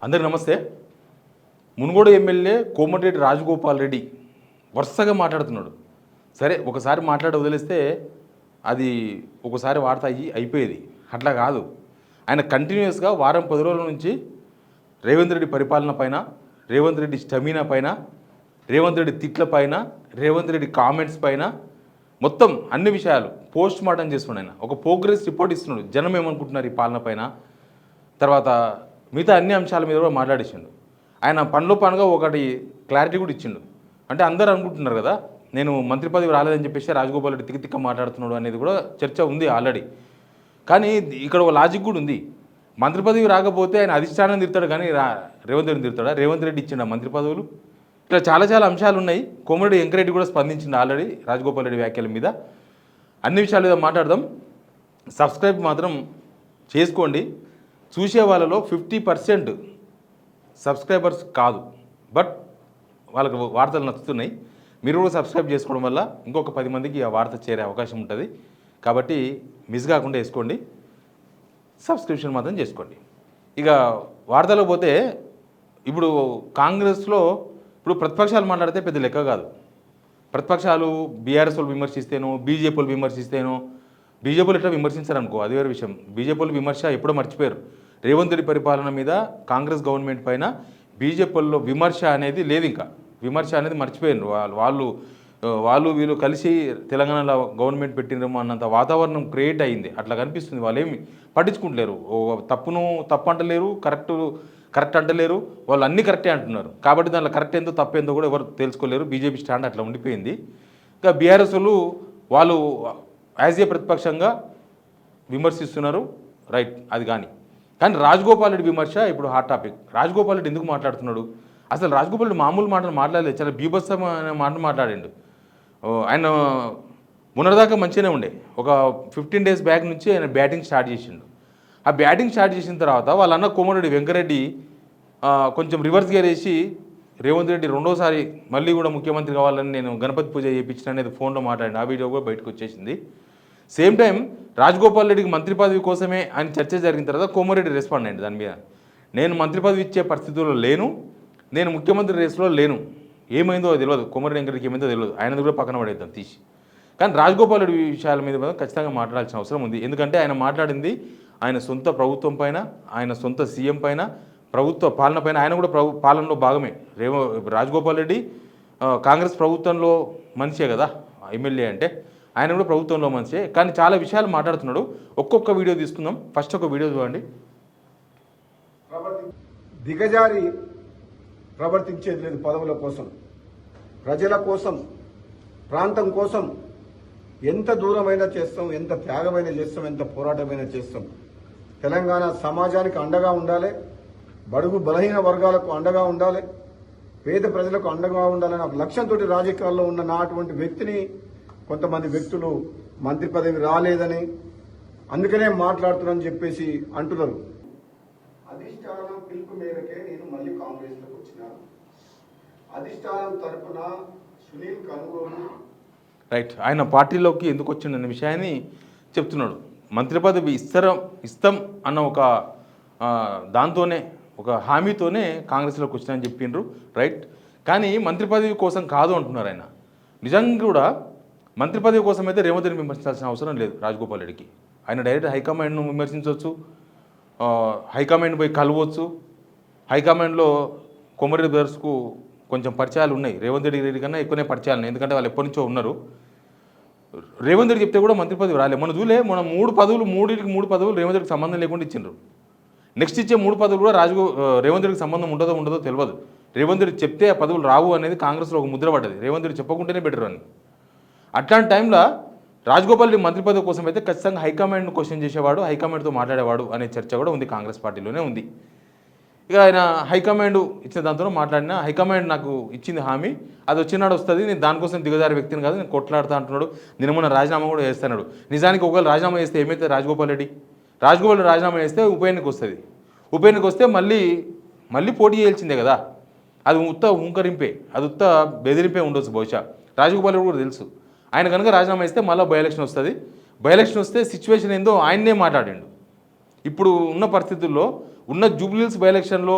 అందరికి నమస్తే. మునుగోడు ఎమ్మెల్యే కోమటిరెడ్డి రాజగోపాల్ రెడ్డి వరుసగా మాట్లాడుతున్నాడు. సరే ఒకసారి మాట్లాడి వదిలేస్తే అది ఒకసారి వార్త అయిపోయేది. అట్లా కాదు, ఆయన కంటిన్యూస్గా వారం 10 రోజుల నుంచి రేవంత్ రెడ్డి పరిపాలన పైన, రేవంత్ రెడ్డి స్టమీనా పైన, రేవంత్ రెడ్డి తిట్ల పైన, రేవంత్ రెడ్డి కామెంట్స్ పైన మొత్తం అన్ని విషయాలు పోస్ట్ మార్టం చేస్తున్నాడు. ఆయన ఒక ప్రోగ్రెస్ రిపోర్ట్ ఇస్తున్నాడు. జనం ఏమనుకుంటున్నారు ఈ పాలన పైన, తర్వాత మిగతా అన్ని అంశాల మీద కూడా మాట్లాడేసిండు. ఆయన పనిలో పనుగా ఒకటి క్లారిటీ కూడా ఇచ్చిండు. అంటే అందరూ అనుకుంటున్నారు కదా, నేను మంత్రి పదవి రాలేదని చెప్పేసి రాజగోపాల్ రెడ్డి తిక్క మాట్లాడుతున్నాడు అనేది కూడా చర్చ ఉంది ఆల్రెడీ. కానీ ఇక్కడ ఒక లాజిక్ కూడా ఉంది. మంత్రి పదవి రాకపోతే ఆయన అధిష్టానం తిడతాడు, కానీ రేవంత్ రెడ్డి తిడతాడా? రేవంత్ రెడ్డి ఇచ్చిండు మంత్రి పదవులు. ఇట్లా చాలా అంశాలు ఉన్నాయి. కోమటిరెడ్డి వెంకరెడ్డి కూడా స్పందించింది ఆల్రెడీ రాజగోపాల్ రెడ్డి వ్యాఖ్యల మీద. అన్ని విషయాల మీద మాట్లాడదాం. సబ్స్క్రైబ్ మాత్రం చేసుకోండి. చూసే వాళ్ళలో 50% సబ్స్క్రైబర్స్ కాదు, బట్ వాళ్ళకి వార్తలు నచ్చుతున్నాయి. మీరు కూడా సబ్స్క్రైబ్ చేసుకోవడం వల్ల ఇంకొక 10 మందికి ఆ వార్త చేరే అవకాశం ఉంటుంది. కాబట్టి మిస్ కాకుండా వేసుకోండి, సబ్స్క్రిప్షన్ మాత్రం చేసుకోండి. ఇక వార్తలో పోతే, ఇప్పుడు కాంగ్రెస్లో ఇప్పుడు ప్రతిపక్షాలు మాట్లాడితే పెద్ద లెక్క కాదు. ప్రతిపక్షాలు బీఆర్ఎస్ వాళ్ళు విమర్శిస్తేనో, బీజేపీ వాళ్ళు విమర్శిస్తేనో, బీజేపీలు ఎట్లా విమర్శించారనుకో అది వేరే విషయం. బీజేపీలు విమర్శ ఎప్పుడో మర్చిపోయారు. రేవంత్ రెడ్డి పరిపాలన మీద, కాంగ్రెస్ గవర్నమెంట్ పైన బీజేపీల్లో విమర్శ అనేది లేదు. ఇంకా విమర్శ అనేది మర్చిపోయారు. వాళ్ళు వీళ్ళు కలిసి తెలంగాణలో గవర్నమెంట్ పెట్టినరేమో అన్నంత వాతావరణం క్రియేట్ అయింది. అట్లా కనిపిస్తుంది. వాళ్ళు ఏమి పట్టించుకుంటలేరు. తప్పు అంటలేరు, కరెక్ట్ అంటలేరు. వాళ్ళు అన్నీ కరెక్టే అంటున్నారు. కాబట్టి దాంట్లో కరెక్ట్ ఏందో తప్పేందో కూడా ఎవరు తెలుసుకోలేరు. బీజేపీ స్టాండ్ అట్లా ఉండిపోయింది. ఇంకా బీఆర్ఎస్ వాళ్ళు యాజ్ ఏ ప్రతిపక్షంగా విమర్శిస్తున్నారు, రైట్, అది కానీ రాజగోపాల్ రెడ్డి విమర్శ ఇప్పుడు హాట్ టాపిక్. రాజగోపాల్ రెడ్డి ఎందుకు మాట్లాడుతున్నాడు? అసలు రాజగోపాల్ రెడ్డి మామూలు మాటలు మాట్లాడలేదు, చాలా బీభత్సమైన మాటలు మాట్లాడిండు. ఆయన మొన్నటిదాకా మంచిగానే ఉండే. ఒక 15 days బ్యాక్ నుంచి ఆయన బ్యాటింగ్ స్టార్ట్ చేసిండు. ఆ బ్యాటింగ్ స్టార్ట్ చేసిన తర్వాత వాళ్ళ అన్న కోమటిరెడ్డి వెంకరెడ్డి కొంచెం రివర్స్ గేర్ వేసి, రేవంత్ రెడ్డి రెండోసారి మళ్ళీ కూడా ముఖ్యమంత్రి కావాలని నేను గణపతి పూజ చేయించిన అనేది ఫోన్లో మాట్లాడింది. ఆ వీడియో కూడా బయటకు వచ్చేసింది. సేమ్ టైం రాజగోపాల్ రెడ్డికి మంత్రి పదవి కోసమే అని చర్చ జరిగిన తర్వాత కోమటిరెడ్డి రెస్పాండ్ అయ్యింది దాని మీద. నేను మంత్రి పదవి ఇచ్చే పరిస్థితుల్లో లేను, నేను ముఖ్యమంత్రి రేసులో లేను. ఏమైందో తెలియదు, కోమటిరెడ్డి వెంకరెడ్డికి ఏమైందో తెలియదు, ఆయన కూడా పక్కన పడేద్దాం తీసి. కానీ రాజగోపాల్ రెడ్డి విషయాల మీద ఖచ్చితంగా మాట్లాడాల్సిన అవసరం ఉంది. ఎందుకంటే ఆయన మాట్లాడింది ఆయన సొంత ప్రభుత్వం పైన, ఆయన సొంత సీఎం పైన, ప్రభుత్వ పాలన పైన. ఆయన కూడా పాలనలో భాగమే. రాజగోపాల్ రెడ్డి కాంగ్రెస్ ప్రభుత్వంలో మనిషే కదా ఎమ్మెల్యే అంటే, ఆయన కూడా ప్రభుత్వంలో మనిషే. కానీ చాలా విషయాలు మాట్లాడుతున్నాడు. ఒక్కొక్క వీడియో తీసుకుందాం. ఫస్ట్ ఒక వీడియో చూడండి. దిగజారి ప్రవర్తించేది లేదు. పదవుల కోసం, ప్రజల కోసం, ప్రాంతం కోసం ఎంత దూరమైనా చేస్తాం, ఎంత త్యాగమైనా చేస్తాం, ఎంత పోరాటమైనా చేస్తాం. తెలంగాణ సమాజానికి అండగా ఉండాలి, బడుగు బలహీన వర్గాలకు అండగా ఉండాలి, పేద ప్రజలకు అండగా ఉండాలని ఒక లక్ష్యంతో రాజకీయాల్లో ఉన్న నాటువంటి వ్యక్తిని కొంతమంది వ్యక్తులు మంత్రి పదవి రాలేదని, అందుకనే మాట్లాడుతున్నారని చెప్పేసి అంటున్నారు. అధిష్టానం పిలుపు మేరకే నేను మళ్ళీ కాంగ్రెస్లోకి వచ్చినాను. అధిష్టానం తరఫున సునీల్ కనుగోలు, రైట్, ఆయన పార్టీలోకి ఎందుకు వచ్చిండన్న విషయాన్ని చెప్తున్నాడు. మంత్రి పదవి ఇస్తాం అన్న ఒక దాంతోనే, ఒక హామీతోనే కాంగ్రెస్లోకి వచ్చినాయని చెప్పిండ్రు, రైట్. కానీ మంత్రి పదవి కోసం కాదు అంటున్నారు ఆయన. నిజంగా కూడా మంత్రి పదవి కోసం అయితే రేవంత్ రెడ్డిని విమర్శించాల్సిన అవసరం లేదు రాజగోపాల్ రెడ్డికి. ఆయన డైరెక్ట్ హైకమాండ్ను విమర్శించవచ్చు, హైకమాండ్ పోయి కలవచ్చు. హైకమాండ్లో కోమటిరెడ్డి బ్రదర్స్కు కొంచెం పరిచయాలు ఉన్నాయి, రేవంత్ రెడ్డి కన్నా ఎక్కువనే పరిచయాలు ఉన్నాయి. ఎందుకంటే వాళ్ళు ఎప్పటి నుంచో ఉన్నారు. రేవంత్ రెడ్డి చెప్తే కూడా మంత్రి పదవి రాలేదు. మనం చూలే, మనం 3 పదవులు రేవంత్ రెడ్డికి సంబంధం లేకుండా ఇచ్చిండ్రు. నెక్స్ట్ ఇచ్చే 3 పదవులు కూడా రేవంత్ రెడ్డికి సంబంధం ఉండదో తెలియదు. రేవంత్ రెడ్డి చెప్తే ఆ పదవులు రావు అనేది కాంగ్రెస్లో ఒక ముద్ర పడ్డది. రేవంత్ రెడ్డి చెప్పకుంటేనే బెటర్ అని. అట్లాంటి టైంలో రాజగోపాల్ రెడ్డి మంత్రి పదవి కోసం అయితే ఖచ్చితంగా హైకమాండ్ను క్వశ్చన్ చేసేవాడు, హైకమాండ్తో మాట్లాడేవాడు అనే చర్చ కూడా ఉంది, కాంగ్రెస్ పార్టీలోనే ఉంది. ఇక ఆయన హైకమాండ్ ఇచ్చిన దాంతో మాట్లాడినా, హైకమాండ్ నాకు ఇచ్చింది హామీ, అది వచ్చినాడు వస్తుంది, నేను దానికోసం దిగజారి వ్యక్తిని కాదు, నేను కొట్లాడుతా అంటున్నాడు. నేను మొన్న రాజీనామా కూడా చేస్తున్నాడు. నిజానికి ఒకవేళ రాజీనామా చేస్తే ఏమైతే రాజగోపాల్ రెడ్డి రాజీనామా చేస్తే ఉప ఎన్నిక వస్తుంది. ఉప ఎన్నిక వస్తే మళ్ళీ పోటీ చేయాల్సిందే కదా. అది ఉత్త ఊంకరింపే, అది ఉత్త బెదిరింపే ఉండొచ్చు బహుశా. రాజగోపాల్ రెడ్డి కూడా తెలుసు. ఆయన కనుక రాజీనామా చేస్తే మళ్ళీ బై ఎలక్షన్ వస్తుంది. బై ఎలక్షన్ వస్తే సిచ్యువేషన్ ఏందో ఆయన్నే మాట్లాడిండు. ఇప్పుడు ఉన్న పరిస్థితుల్లో, ఉన్న జూబ్లీహిల్స్ బై ఎలక్షన్లో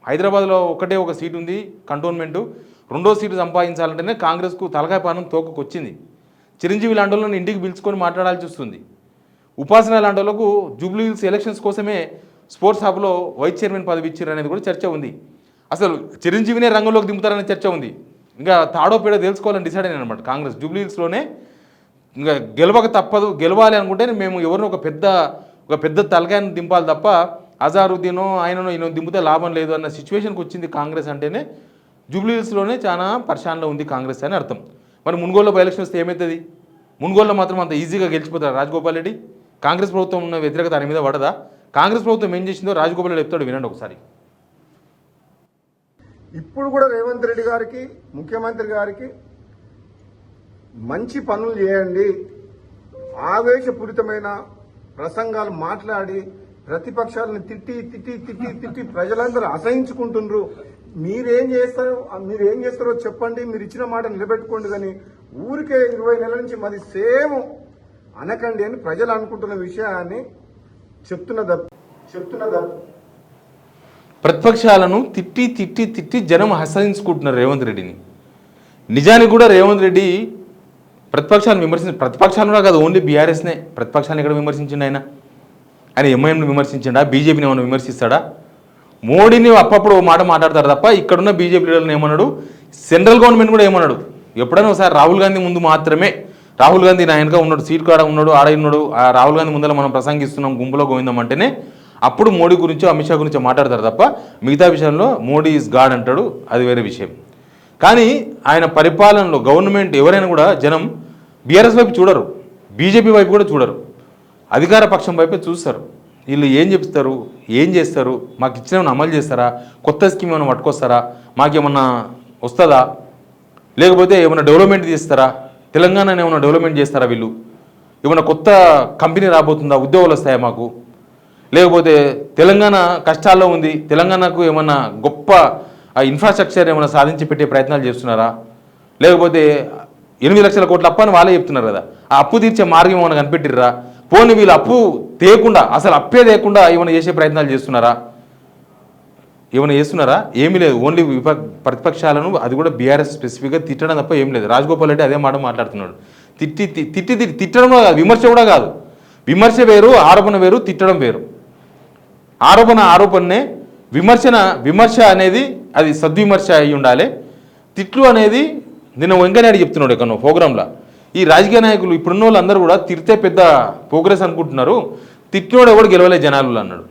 హైదరాబాద్లో ఒకటే ఒక సీటు ఉంది కంటోన్మెంటు, రెండో సీటు సంపాదించాలంటేనే కాంగ్రెస్కు తలకాయ పానం తోకకు వచ్చింది. చిరంజీవి లాంటి వాళ్ళని ఇంటికి పిలుచుకొని మాట్లాడాల్సి వస్తుంది. ఉపాసన లాంటి వాళ్ళకు జూబ్లీ హిల్స్ ఎలక్షన్స్ కోసమే స్పోర్ట్స్ హబ్లో వైస్ చైర్మన్ పదవి ఇచ్చారు అనేది కూడా చర్చ ఉంది. అసలు చిరంజీవినే రంగంలోకి దింపుతారనే చర్చ ఉంది. ఇంకా తాడో పేడో తెలుసుకోవాలని డిసైడ్ అయిన అనమాట కాంగ్రెస్. జూబ్లీ హిల్స్లోనే ఇంకా గెలవక తప్పదు, గెలవాలి అనుకుంటే మేము ఎవరిని ఒక పెద్ద తలకాయను దింపాలి తప్ప అజారుద్దీనో ఆయననో ఈయన దింపితే లాభం లేదు అన్న సిచ్యువేషన్కి వచ్చింది కాంగ్రెస్. అంటేనే జూబ్లీ హిల్స్లోనే చాలా పరిశానలో ఉంది కాంగ్రెస్ అని అర్థం. మరి మున్గోడులో బై ఎలక్షన్ వస్తే ఏమవుతుంది? మున్గోడులో మాత్రం అంత ఈజీగా గెలిచిపోతారు రాజగోపాల్ రెడ్డి? కాంగ్రెస్ ప్రభుత్వం ఉన్న వ్యతిరేకత ఆయన మీద పడదా? కాంగ్రెస్ ప్రభుత్వం ఏం చేసిందో రాజగోపాల్ రెడ్డి చెప్తాడు, వినండి ఒకసారి. ఇప్పుడు కూడా రేవంత్ రెడ్డి గారికి, ముఖ్యమంత్రి గారికి మంచి పనులు చేయండి, ఆవేశపూరితమైన ప్రసంగాలు మాట్లాడి ప్రతిపక్షాలను తిట్టి ప్రజలందరూ అసహించుకుంటున్నారు. మీరేం చేస్తారో చెప్పండి, మీరు ఇచ్చిన మాట నిలబెట్టుకోండి, కానీ ఊరికే 20 నెలల నుంచి మరి సేమ్ అనకండి అని ప్రజలు అనుకుంటున్న విషయాన్ని చెప్తున్నదా. ప్రతిపక్షాలను తిట్టి జనం హసరించుకుంటున్నారు రేవంత్ రెడ్డిని. నిజానికి కూడా రేవంత్ రెడ్డి ప్రతిపక్షాలు కూడా కాదు, ఓన్లీ బీఆర్ఎస్నే ప్రతిపక్షాన్ని ఎక్కడ విమర్శించిండు ఆయన ఎంఐఎంను విమర్శించిండా? బీజేపీని ఏమైనా విమర్శిస్తాడా? మోడీని అప్పుడప్పుడు మాట మాట్లాడతారు తప్ప ఇక్కడున్న బీజేపీ లీడర్ని ఏమన్నాడు? సెంట్రల్ గవర్నమెంట్ కూడా ఏమన్నాడు? ఎప్పుడైనా ఒకసారి రాహుల్ గాంధీ ముందు మాత్రమే, రాహుల్ గాంధీ నా వెనక ఉన్నాడు, సీట్ కాడ ఉన్నాడు, ఆడ ఉన్నాడు, ఆ రాహుల్ గాంధీ ముందర మనం ప్రసంగిస్తున్నాం గుంపులో గోవిందం అంటేనే అప్పుడు మోడీ గురించో అమిత్ షా గురించో మాట్లాడతారు తప్ప మిగతా విషయంలో మోడీ ఈజ్ గాడ్ అంటాడు, అది వేరే విషయం. కానీ ఆయన పరిపాలనలో గవర్నమెంట్ ఎవరైనా కూడా జనం బీఆర్ఎస్ వైపు చూడరు, బీజేపీ వైపు కూడా చూడరు, అధికార పక్షం వైపే చూస్తారు. వీళ్ళు ఏం చెప్తారు, ఏం చేస్తారు, మాకు ఇచ్చిన అమలు చేస్తారా, కొత్త స్కీమ్ ఏమైనా పట్టుకొస్తారా, మాకేమన్నా వస్తుందా, లేకపోతే ఏమైనా డెవలప్మెంట్ చేస్తారా, తెలంగాణని ఏమైనా డెవలప్మెంట్ చేస్తారా, వీళ్ళు ఏమైనా కొత్త కంపెనీ రాబోతుందా, ఉద్యోగాలు వస్తాయా మాకు, లేకపోతే తెలంగాణ కష్టాల్లో ఉంది, తెలంగాణకు ఏమన్నా గొప్ప ఇన్ఫ్రాస్ట్రక్చర్ ఏమైనా సాధించి పెట్టే ప్రయత్నాలు చేస్తున్నారా, లేకపోతే 8 లక్షల కోట్ల అప్పు అని వాళ్ళే చెప్తున్నారు కదా, ఆ అప్పు తీర్చే మార్గం ఏమైనా కనిపెట్టిర్రా, పోనీ వీళ్ళు అప్పు తేకుండా అసలు అప్పే తేకుండా ఏమైనా చేసే ప్రయత్నాలు చేస్తున్నారా, ఏమీ లేదు. ఓన్లీ ప్రతిపక్షాలను, అది కూడా బీఆర్ఎస్ స్పెసిఫిక్గా తిట్టడం తప్ప ఏం లేదు. రాజగోపాల్ రెడ్డి అదే మాట మాట్లాడుతున్నాడు. తిట్టడం కూడా కాదు, విమర్శ కూడా కాదు. విమర్శ వేరు, ఆరోపణ వేరు, తిట్టడం వేరు. ఆరోపణనే, విమర్శ అనేది అది సద్విమర్శ అయి ఉండాలి. తిట్లు అనేది నిన్న వెంకయ్యనాయుడు చెప్తున్నాడు ఎక్కడో ప్రోగ్రాంలో, ఈ రాజకీయ నాయకులు ఇప్పుడున్న వాళ్ళు అందరూ కూడా తిడితే పెద్ద ప్రోగ్రెస్ అనుకుంటున్నారు, తిట్టినోడు ఎవడు గెలవలే జనాలు అన్నాడు.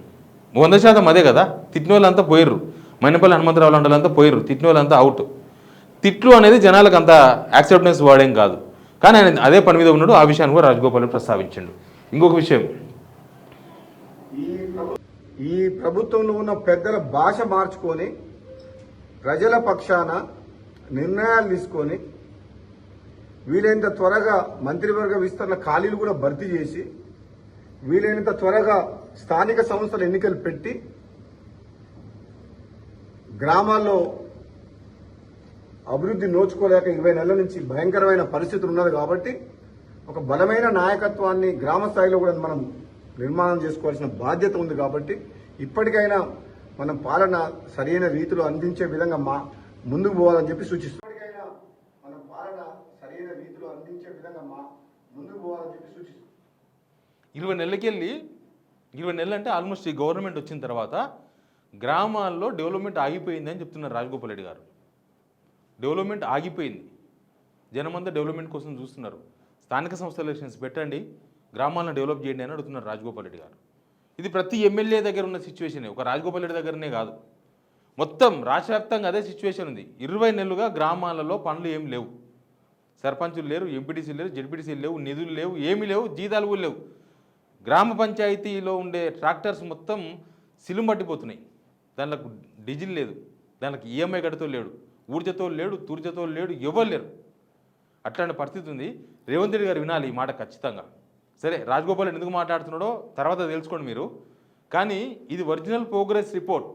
100% అదే కదా, తిట్టిన వాళ్ళంతా పోయిర్రు, మైనపల్లి హనుమంతరావు లాంటి వాళ్ళంతా పోయిర్రు, తిట్టిన వాళ్ళంతా అవుట్. తిట్లు అనేది జనాలకు అంత యాక్సెప్టెన్స్ వాడేం కాదు. కానీ ఆయన అదే పని మీద ఉన్నాడు, ఆ విషయాన్ని కూడా రాజగోపాల్ ప్రస్తావించాడు. ఇంకొక విషయం, ఈ ప్రభుత్వంలో ఉన్న పెద్దల భాష మార్చుకొని ప్రజల పక్షాన నిర్ణయాలు తీసుకొని వీలైనంత త్వరగా మంత్రివర్గ విస్తరణ ఖాళీలు కూడా భర్తీ చేసి వీలైనంత త్వరగా స్థానిక సంస్థల ఎన్నికలు పెట్టి గ్రామాల్లో అభివృద్ధి నోచుకోలేక 20 నెలల నుంచి భయంకరమైన పరిస్థితులు ఉన్నది. కాబట్టి ఒక బలమైన నాయకత్వాన్ని గ్రామ స్థాయిలో కూడా మనం నిర్మాణం చేసుకోవాల్సిన బాధ్యత ఉంది. కాబట్టి ఇప్పటికైనా మనం పాలన సరైన రీతిలో అందించే విధంగా ముందుకు పోవాలని చెప్పి సూచిస్తున్నాం. 20 నెలలకెళ్ళి 20 నెలలు అంటే ఆల్మోస్ట్ ఈ గవర్నమెంట్ వచ్చిన తర్వాత గ్రామాల్లో డెవలప్మెంట్ ఆగిపోయింది అని చెప్తున్నారు రాజగోపాల్ రెడ్డి గారు. డెవలప్మెంట్ ఆగిపోయింది, జనమంతా డెవలప్మెంట్ కోసం చూస్తున్నారు. స్థానిక సంస్థల ఎలక్షన్స్ పెట్టండి, గ్రామాలను డెవలప్ చేయండి అని అడుగుతున్నారు రాజగోపాల్ రెడ్డి గారు. ఇది ప్రతి ఎమ్మెల్యే దగ్గర ఉన్న సిచ్యువేషనే, ఒక రాజగోపాల్ రెడ్డి దగ్గరనే కాదు, మొత్తం రాష్ట్ర వ్యాప్తంగా అదే సిచ్యువేషన్ ఉంది. 20 నెలలుగా గ్రామాలలో పనులు ఏం లేవు, సర్పంచులు లేరు, ఎంపీటీసీలు లేరు, జెడ్పీటీసీలు లేవు, నిధులు లేవు, ఏమీ లేవు, జీతాలు కూడా లేవు. గ్రామ పంచాయతీలో ఉండే ట్రాక్టర్స్ మొత్తం సిలుం పట్టిపోతున్నాయి, దానికి డీజిల్ లేదు, దానికి ఈఎంఐ కడుతూ లేడు, ఊర్జతో లేడు, తూర్జతో లేడు, ఎవరు లేరు. అట్లాంటి పరిస్థితి ఉంది. రేవంత్ రెడ్డి గారు వినాలి ఈ మాట ఖచ్చితంగా. సరే, రాజగోపాల్ రెడ్డి ఎందుకు మాట్లాడుతున్నాడో తర్వాత తెలుసుకోండి మీరు. కానీ ఇది ఒరిజినల్ ప్రోగ్రెస్ రిపోర్ట్.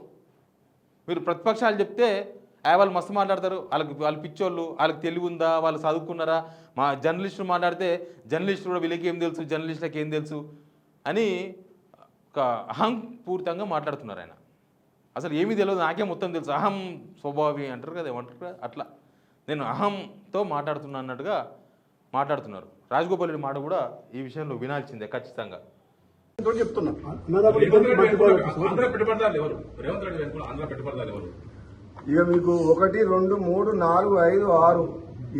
మీరు ప్రతిపక్షాలు చెప్తే వాళ్ళు మస్తు మాట్లాడతారు, వాళ్ళు పిచ్చోళ్ళు, వాళ్ళకి తెలివి ఉందా, వాళ్ళు చదువుకున్నారా, మా జర్నలిస్టులు మాట్లాడితే జర్నలిస్టులు కూడా వీళ్ళకి ఏం తెలుసు, జర్నలిస్టులకు ఏం తెలుసు అని ఒక అహంపూరితంగా మాట్లాడుతున్నారు ఆయన. అసలు ఏమీ తెలియదు, నాకే మొత్తం తెలుసు, అహం స్వభావి అంటారు కదా, ఏమంటారు కదా, అట్లా నేను అహంతో మాట్లాడుతున్నా అన్నట్టుగా మాట్లాడుతున్నారు. రాజగోపాల్ రెడ్డి మాట కూడా ఈ విషయంలో వినాల్సిందే ఖచ్చితంగా. చెప్తున్నా ఆంధ్ర పెట్టుబడిదారులు ఎవరు? రేవంత్ రెడ్డి వెనుక ఆంధ్ర పెట్టుబడిదారులు ఎవరు? ఇక మీకు 1, 2, 3, 4, 5, 6,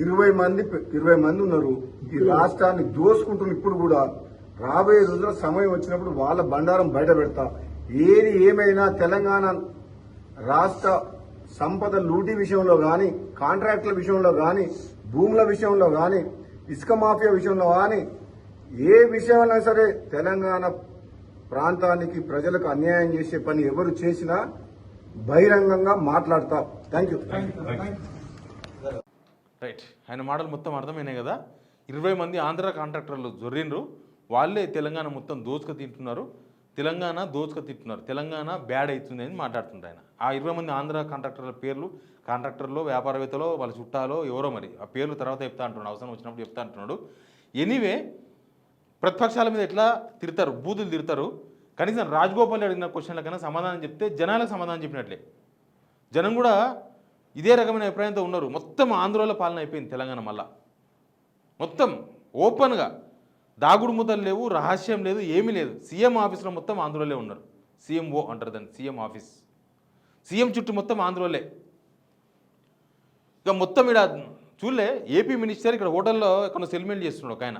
20 మంది ఉన్నారు. ఈ రాష్ట్రాన్ని దోసుకుంటున్న ఇప్పుడు కూడా రాబోయే రోజుల్లో సమయం వచ్చినప్పుడు వాళ్ళ బండారం బయట పెడతా. ఏది ఏమైనా తెలంగాణ రాష్ట్ర సంపద లూటీ విషయంలో కానీ, కాంట్రాక్టుల విషయంలో కానీ, భూముల విషయంలో కానీ, ఇసుక మాఫియా విషయంలో కానీ, ఏ విషయంలో సరే తెలంగాణ ప్రాంతానికి ప్రజలకు అన్యాయం చేసే పని ఎవరు చేసినా బహిరంగంగా మాట్లాడతా. Thank you. రైట్, ఆయన మాటలు మొత్తం అర్థమైనాయి కదా. 20 మంది ఆంధ్ర కాంట్రాక్టర్లు జొర్రిండ్రు, వాళ్ళే తెలంగాణ మొత్తం దోచుక తింటున్నారు, తెలంగాణ దోచుక తింటున్నారు, తెలంగాణ బ్యాడ్ అవుతుంది అని మాట్లాడుతుంటారు ఆయన. ఆ 20 మంది ఆంధ్ర కాంట్రాక్టర్ల పేర్లు, కాంట్రాక్టర్లో వ్యాపారవేత్తలో వాళ్ళ చుట్టాలో ఎవరో మరి, ఆ పేర్లు తర్వాత చెప్తా అంటున్నాడు, అవసరం వచ్చినప్పుడు చెప్తా అంటున్నాడు. ఎనీవే, ప్రతిపక్షాల మీద ఎట్లా తిడతారు, బూతులు తిడతారు. కనీసం రాజగోపాల్ అడిగిన క్వశ్చన్లకైనా సమాధానం చెప్తే జనాలకు సమాధానం చెప్పినట్లే. జనం కూడా ఇదే రకమైన అభిప్రాయంతో ఉన్నారు. మొత్తం ఆంధ్రలో పాలన అయిపోయింది తెలంగాణ. మళ్ళా మొత్తం ఓపెన్గా దాగుడు మూతలు లేవు, రహస్యం లేదు, ఏమీ లేదు. సీఎం ఆఫీస్లో మొత్తం ఆంధ్రలో ఉన్నారు. సీఎంఓ అంటారు దాన్ని, సీఎం ఆఫీస్. సీఎం చుట్టూ మొత్తం ఆంధ్రలో. ఇక మొత్తం ఇక్కడ చూడలే, ఏపీ మినిస్టర్ ఇక్కడ హోటల్లో ఇక్కడ సెటిల్మెంట్ చేస్తున్నాడు ఒక ఆయన.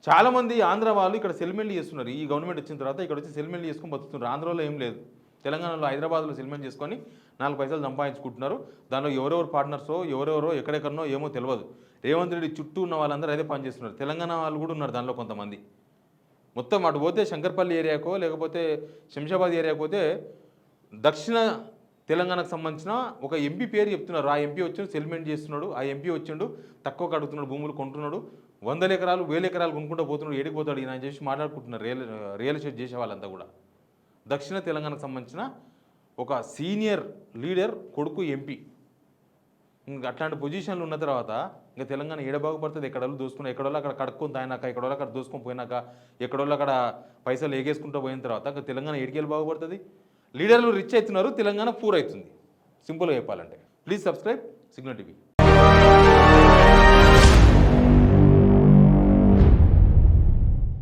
చాలామంది ఆంధ్ర వాళ్ళు ఇక్కడ సెటిల్మెంట్ చేస్తున్నారు. ఈ గవర్నమెంట్ వచ్చిన తర్వాత ఇక్కడ వచ్చి సెటిల్మెంట్ చేసుకొని బతుకుతున్నారు. ఆంధ్రలో ఏం లేదు, తెలంగాణలో హైదరాబాద్లో సెటిల్మెంట్ చేసుకొని 4 పైసలు సంపాదించుకుంటున్నారు. దానిలో ఎవరెవరు పార్ట్నర్సో ఎవరెవరో ఎక్కడెక్కడనో ఏమో తెలియదు. రేవంత్ రెడ్డి చుట్టూ ఉన్న వాళ్ళందరూ అదే పని చేస్తున్నారు. తెలంగాణ వాళ్ళు కూడా ఉన్నారు దానిలో కొంతమంది. మొత్తం అటు పోతే శంకర్పల్లి ఏరియాకో లేకపోతే శంషాబాద్ ఏరియాకో పోతే దక్షిణ తెలంగాణకు సంబంధించిన ఒక ఎంపీ పేరు చెప్తున్నారు. ఆ ఎంపీ వచ్చి సెటిల్మెంట్ చేస్తున్నాడు, ఆ ఎంపీ వచ్చిండు, తక్కువ కడుగుతున్నాడు, భూములు కొంటున్నాడు, 100 ఎకరాలు 1000 ఎకరాలు కొనుక్కుంటూ పోతున్నాడు, ఏడిపోతాడు ఈయన చేసి మాట్లాడుకుంటున్నారు రియల్ ఎస్టేట్ చేసే వాళ్ళంతా కూడా. దక్షిణ తెలంగాణకు సంబంధించిన ఒక సీనియర్ లీడర్ కొడుకు ఎంపీ. ఇంకా అట్లాంటి పొజిషన్లు ఉన్న తర్వాత ఇంకా తెలంగాణ ఏడ బాగుపడుతుంది? ఎక్కడోళ్ళు దోసుకుని, ఎక్కడోళ్ళు అక్కడ కడుక్కొని తాగినాక, ఎక్కడోళ్ళు అక్కడ దోసుకొని పోయినాక, ఎక్కడోళ్ళు అక్కడ పైసలు ఎగేసుకుంటూ పోయిన తర్వాత ఇంకా తెలంగాణ ఏడికెళ్ళి బాగుపడుతుంది? లీడర్లు రిచ్ అవుతున్నారు, తెలంగాణ పూర్ అవుతుంది. సింపుల్గా చెప్పాలంటే. Please subscribe signal TV.